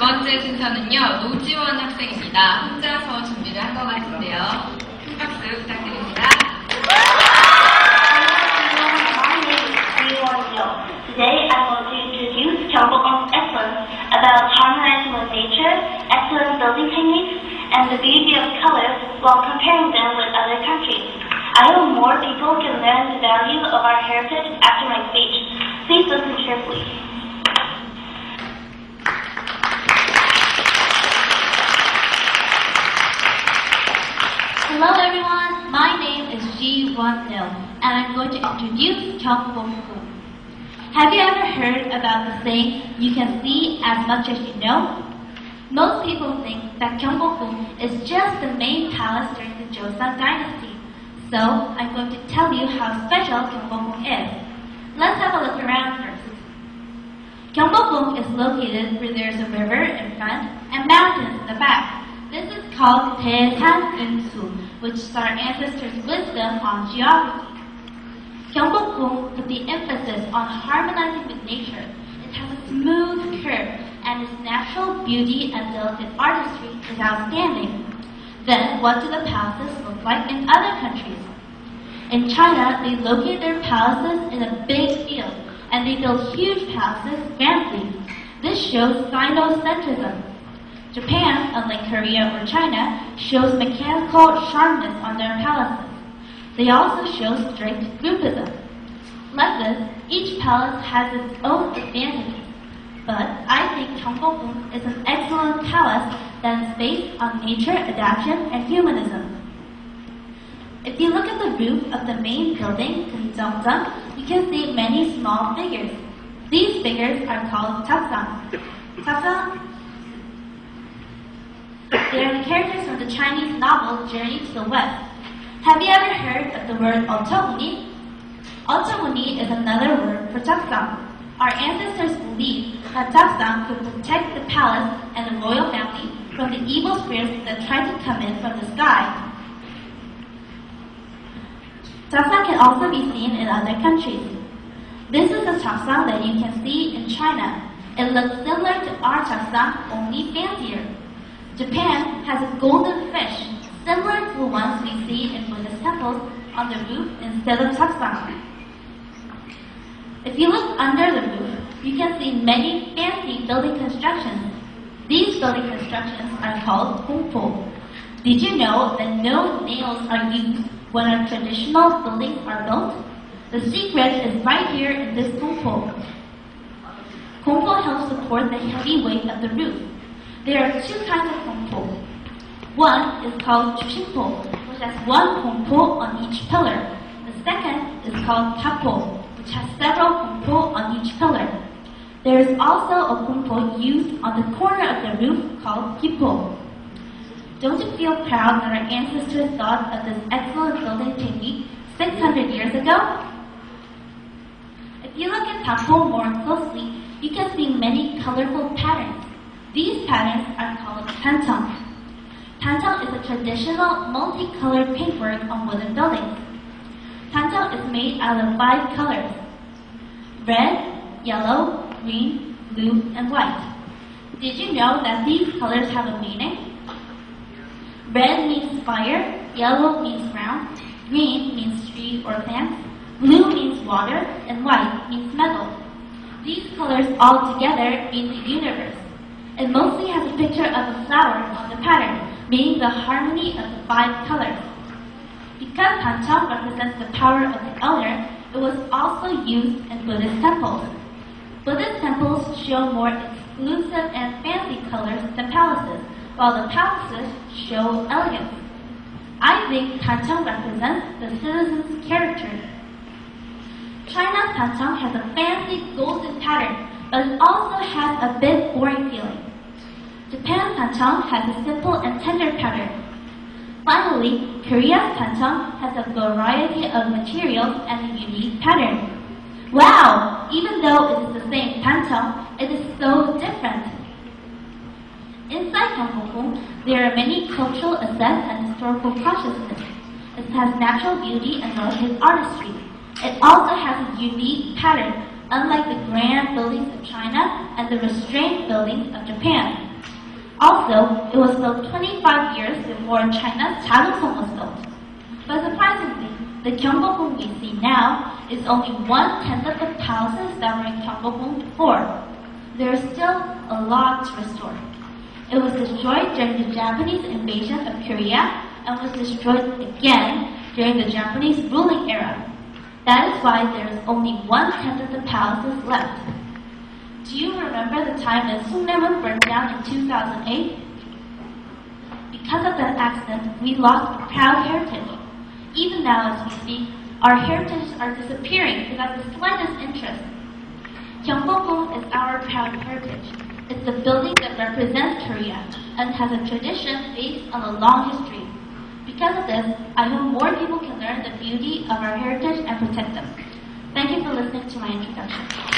번째 순서는요, 노지원 학생입니다. 혼자서 준비를 한 것 같은데요. 큰 박수 부탁드립니다. Today I'm going to introduce Gyeongbokgung excellence about harmonizing with nature, excellent building techniques, and the beauty of colors while comparing them with other countries. I hope more people can learn the value of our heritage after my speech. Please listen carefully. Hello everyone, my name is Ji-won-il, and I'm going to introduce Gyeongbokgung. Have you ever heard about the saying, you can see as much as you know? Most people think that Gyeongbokgung is just the main palace during the Joseon dynasty. So, I'm going to tell you how special Gyeongbokgung is. Let's have a look around first. Gyeongbokgung is located where there's a river in front and mountains in the back. This is called Daesan-eunsu, which is our ancestors' wisdom on geography. Gyeongbokgung put the emphasis on harmonizing with nature. It has a smooth curve, and its natural beauty and delicate artistry is outstanding. Then, what do the palaces look like in other countries? In China, they locate their palaces in a big field, and they build huge palaces grandly. This shows Sinocentrism. Japan, unlike Korea or China, shows mechanical sharpness on their palaces. They also show strict groupism. Like this, each palace has its own advantages. But I think Gyeongbokgung is an excellent palace that is based on nature, adaptation, and humanism. If you look at the roof of the main building, Gyeongbokgung, you can see many small figures. These figures are called Chapsang. Chapsang, they are the characters from the Chinese novel Journey to the West. Have you ever heard of the word Ochomuni? Ochomuni is another word for Chapsang. Our ancestors believed that Chapsang could protect the palace and the royal family from the evil spirits that tried to come in from the sky. Chapsang can also be seen in other countries. This is a Chapsang that you can see in China. It looks similar to our Chapsang, only fancier. Japan has a golden fish, similar to the ones we see in Buddhist temples on the roof instead of Chapsang. If you look under the roof, you can see many fancy building constructions. These building constructions are called gongpo. Did you know that no nails are used when our traditional buildings are built? The secret is right here in this gongpo. Gongpo helps support the heavy weight of the roof. There are two kinds of gongpo. One is called chushinpo, which has one gongpo on each pillar. The second is called kappo, which has several gongpo on each pillar. There is also a gongpo used on the corner of the roof called gippo. Don't you feel proud that our ancestors thought of this excellent building technique 600 years ago? If you look at kappo more closely, you can see many colorful patterns. These patterns are called tancheong. Tancheong is a traditional multicolored paintwork on wooden buildings. Tancheong is made out of 5 colors: red, yellow, green, blue, and white. Did you know that these colors have a meaning? Red means fire, yellow means ground, green means tree or plants, blue means water, and white means metal. These colors all together mean the universe. It mostly has a picture of a flower on the pattern, meaning the harmony of the 5 colors. Because tancheong represents the power of the elder, it was also used in Buddhist temples. Buddhist temples show more exclusive and fancy colors than palaces, while the palaces show elegance. I think tancheong represents the citizen's character. China's tancheong has a fancy golden pattern, but it also has a bit boring feeling. Japan's tancheong has a simple and tender pattern. Finally, Korea's tancheong has a variety of materials and a unique pattern. Wow! Even though it is the same tancheong, it is so different. Inside Gyeongbokgung, there are many cultural assets and historical consciousness. It has natural beauty and delicate artistry. It also has a unique pattern, unlike the grand buildings of China and the restrained buildings of Japan. Also, it was built 25 years before China's Gyeongbokgung was built. But surprisingly, the Gyeongbokgung we see now is only 1/10 of the palaces that were in Gyeongbokgung before. There is still a lot to restore. It was destroyed during the Japanese invasion of Korea and was destroyed again during the Japanese ruling era. That is why there is only 1/10 of the palaces left. Do you remember the time that Sungnaemun burned down in 2008? Because of that accident, we lost a proud heritage. Even now, as we speak, our heritages are disappearing without the slightest interest. Gyeongbokgung is our proud heritage. It's the building that represents Korea and has a tradition based on a long history. Because of this, I hope more people can learn the beauty of our heritage and protect them. Thank you for listening to my introduction.